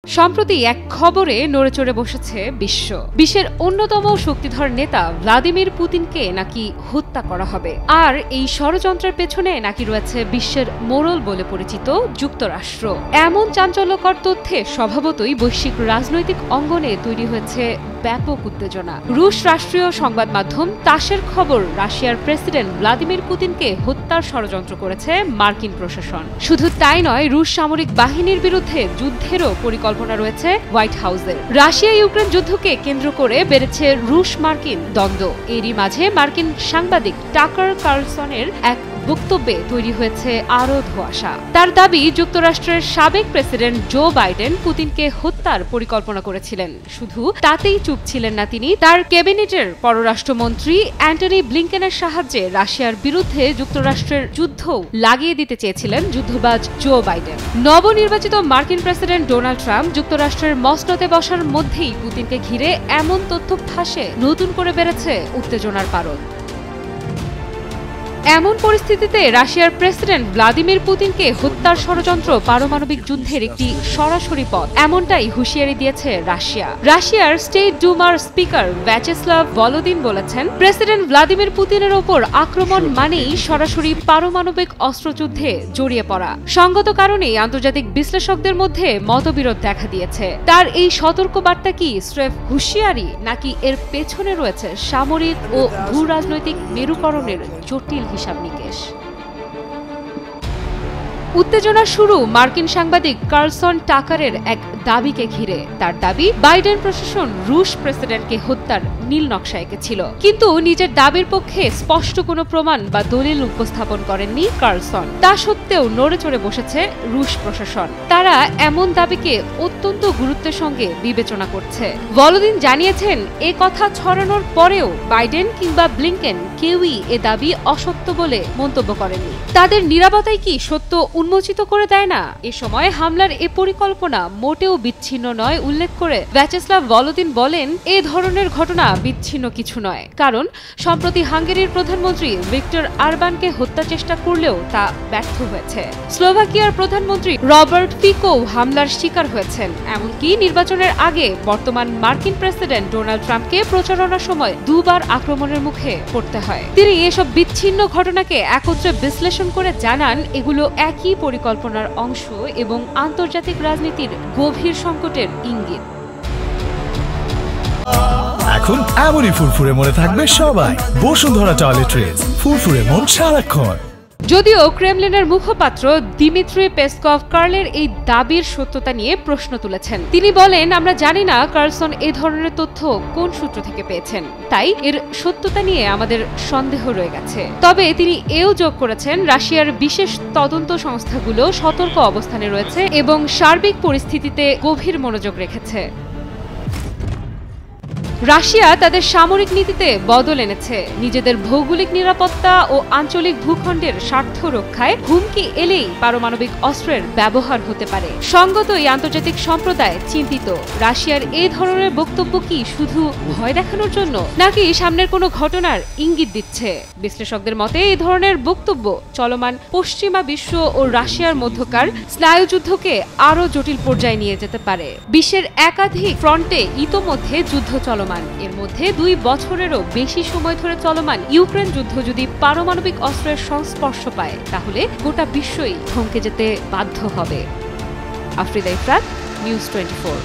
সম্প্রতি এক খবরে নড়েচড়ে বসেছে বিশ্বের অন্যতম শক্তিধর নেতা ভ্লাদিমির পুতিনকে নাকি হত্যা করা হবে। আর এই ষড়যন্ত্রের পেছনে নাকি রয়েছে বিশ্বের মোড়ল বলে পরিচিত যুক্তরাষ্ট্র। এমন চাঞ্চল্যকর তথ্যে স্বভাবতই বৈশ্বিক রাজনৈতিক অঙ্গনে তৈরি হয়েছে ব্যাপক উত্তেজনা। রুশ রাষ্ট্রীয় সংবাদ মাধ্যম তাসের খবর, রাশিয়ার প্রেসিডেন্ট ভ্লাদিমির পুতিনকে হত্যার ষড়যন্ত্র করেছে মার্কিন প্রশাসন। শুধু তাই নয়, রুশ সামরিক বাহিনীর বিরুদ্ধে যুদ্ধেরও পরিকল্পনা রয়েছে হোয়াইট হাউসের। রাশিয়া ইউক্রেন যুদ্ধকে কেন্দ্র করে বেড়েছে রুশ মার্কিন দ্বন্দ্ব। এরই মাঝে মার্কিন সাংবাদিক টাকার কার্লসনের এক বক্তব্যে তৈরি হয়েছে আরও ধোঁয়াশা। তার দাবি, যুক্তরাষ্ট্রের সাবেক প্রেসিডেন্ট জো বাইডেন পুতিনকে হত্যার পরিকল্পনা করেছিলেন। শুধু তাতেই চুপ ছিলেন না তিনি, তার ক্যাবিনেটের পররাষ্ট্রমন্ত্রী অ্যান্টনি ব্লিংকেনের সাহায্যে রাশিয়ার বিরুদ্ধে যুক্তরাষ্ট্রের যুদ্ধ লাগিয়ে দিতে চেয়েছিলেন যুদ্ধবাজ জো বাইডেন। নবনির্বাচিত মার্কিন প্রেসিডেন্ট ডোনাল্ড ট্রাম্প যুক্তরাষ্ট্রের মসনদে বসার মধ্যেই পুতিনকে ঘিরে এমন তথ্য ফাঁসে নতুন করে বেড়েছে উত্তেজনার পারদ। এমন পরিস্থিতিতে রাশিয়ার প্রেসিডেন্ট ভ্লাদিমির পুতিনকে হত্যার ষড়যন্ত্র পারমাণবিক যুদ্ধের একটি সরাসরি পথ, এমনটাই হুঁশিয়ারি দিয়েছে রাশিয়ার স্টেট ডুমার স্পিকার ভ্যাচেস্লাভ ভলোদিন বলেছেন, প্রেসিডেন্ট ভ্লাদিমির পুতিনের ওপর আক্রমণ মানেই সরাসরি পারমাণবিক অস্ত্রযুদ্ধে জড়িয়ে পড়া। সঙ্গত কারণেই আন্তর্জাতিক বিশ্লেষকদের মধ্যে মতবিরোধ দেখা দিয়েছে। তার এই সতর্ক বার্তা কি স্রেফ হুঁশিয়ারি, নাকি এর পেছনে রয়েছে সামরিক ও ভূ রাজনৈতিক মেরুকরণের জটিল হিসাব নিকেশ? উত্তেজনা শুরু মার্কিন সাংবাদিক কার্লসন টাকারের এক দাবিকে ঘিরে। তার দাবি, বাইডেন প্রশাসন রুশ প্রেসিডেন্টকে হত্যার নীল নকশা এঁকেছিল, কিন্তু নিজের দাবির পক্ষে স্পষ্ট কোনো প্রমাণ বা দলিল উপস্থাপন করেননি কার্লসন। তা সত্ত্বেও নড়েচড়ে বসেছে রুশ প্রশাসন। তারা এমন দাবিকে অত্যন্ত গুরুত্বের সঙ্গে বিবেচনা করছে। ভলোদিন জানিয়েছেন, এ কথা ছড়ানোর পরেও বাইডেন কিংবা ব্লিংকেন কেউই এ দাবি অসত্য বলে মন্তব্য করেননি। তাদের নিরাপত্তাই কি সত্য উন্মোচিত করে দেয় না? এ সময় হামলার এ পরিকল্পনা মোটেও বিচ্ছিন্ন নয় উল্লেখ করে ভ্যাচেস্লাভ ভলোদিন বলেন, এ ধরনের ঘটনা বিচ্ছিন্ন কিছু নয়, কারণ সম্প্রতি হাঙ্গেরির প্রধানমন্ত্রী ভিক্টর আরবানকে হত্যা চেষ্টা করলেও তা ব্যর্থ হয়েছে। স্লোভাকিয়ার প্রধানমন্ত্রী রবার্ট ফিকো হামলার শিকার হয়েছেন। এমনকি নির্বাচনের আগে বর্তমান মার্কিন প্রেসিডেন্ট ডোনাল্ড ট্রাম্পকে প্রচারণার সময় দুবার আক্রমণের মুখে পড়তে হয়। তিনি এসব বিচ্ছিন্ন ঘটনাকে একত্রে বিশ্লেষণ করে জানান, এগুলো একই পরিকল্পনার অংশ এবং আন্তর্জাতিক রাজনীতির গভীর সংকটের ইঙ্গিত। এখন এমনই ফুরফুরে মনে থাকবে সবাই। বসুন্ধরা টয়লেট্রিজ, ফুরফুরে মন সারাক্ষণ। যদিও ক্রেমলিনের মুখপাত্র দিমিত্রি পেসকভ কার্লের এই দাবির সত্যতা নিয়ে প্রশ্ন তুলেছেন। তিনি বলেন, আমরা জানি না কার্লসন এ ধরনের তথ্য কোন সূত্র থেকে পেয়েছেন, তাই এর সত্যতা নিয়ে আমাদের সন্দেহ রয়ে গেছে। তবে তিনি এও যোগ করেছেন, রাশিয়ার বিশেষ তদন্ত সংস্থাগুলো সতর্ক অবস্থানে রয়েছে এবং সার্বিক পরিস্থিতিতে গভীর মনোযোগ রেখেছে। রাশিয়া তাদের সামরিক নীতিতে বদল এনেছে। নিজেদের ভৌগোলিক নিরাপত্তা ও আঞ্চলিক ভূখণ্ডের স্বার্থ রক্ষায় হুমকি এলেই পারমাণবিক অস্ত্রের ব্যবহার হতে পারে। সঙ্গতই আন্তর্জাতিক সম্প্রদায় চিন্তিত। রাশিয়ার এই ধরনের বক্তব্য কি শুধু ভয় দেখানোর জন্য, নাকি সামনের কোনো ঘটনার ইঙ্গিত দিচ্ছে? বিশ্লেষকদের মতে এই ধরনের বক্তব্য চলমান পশ্চিমা বিশ্ব ও রাশিয়ার মধ্যকার স্নায়ুযুদ্ধকে আরও জটিল পর্যায়ে নিয়ে যেতে পারে। বিশ্বের একাধিক ফ্রন্টে ইতোমধ্যে যুদ্ধ চলমান। এর মধ্যে 2 বছরেরও বেশি সময় ধরে চলমান ইউক্রেন যুদ্ধ যদি পারমাণবিক অস্ত্রের সংস্পর্শ পায়, তাহলে গোটা বিশ্বই থমকে যেতে বাধ্য হবে। আফরিদা ইফরাত, নিউজ 24।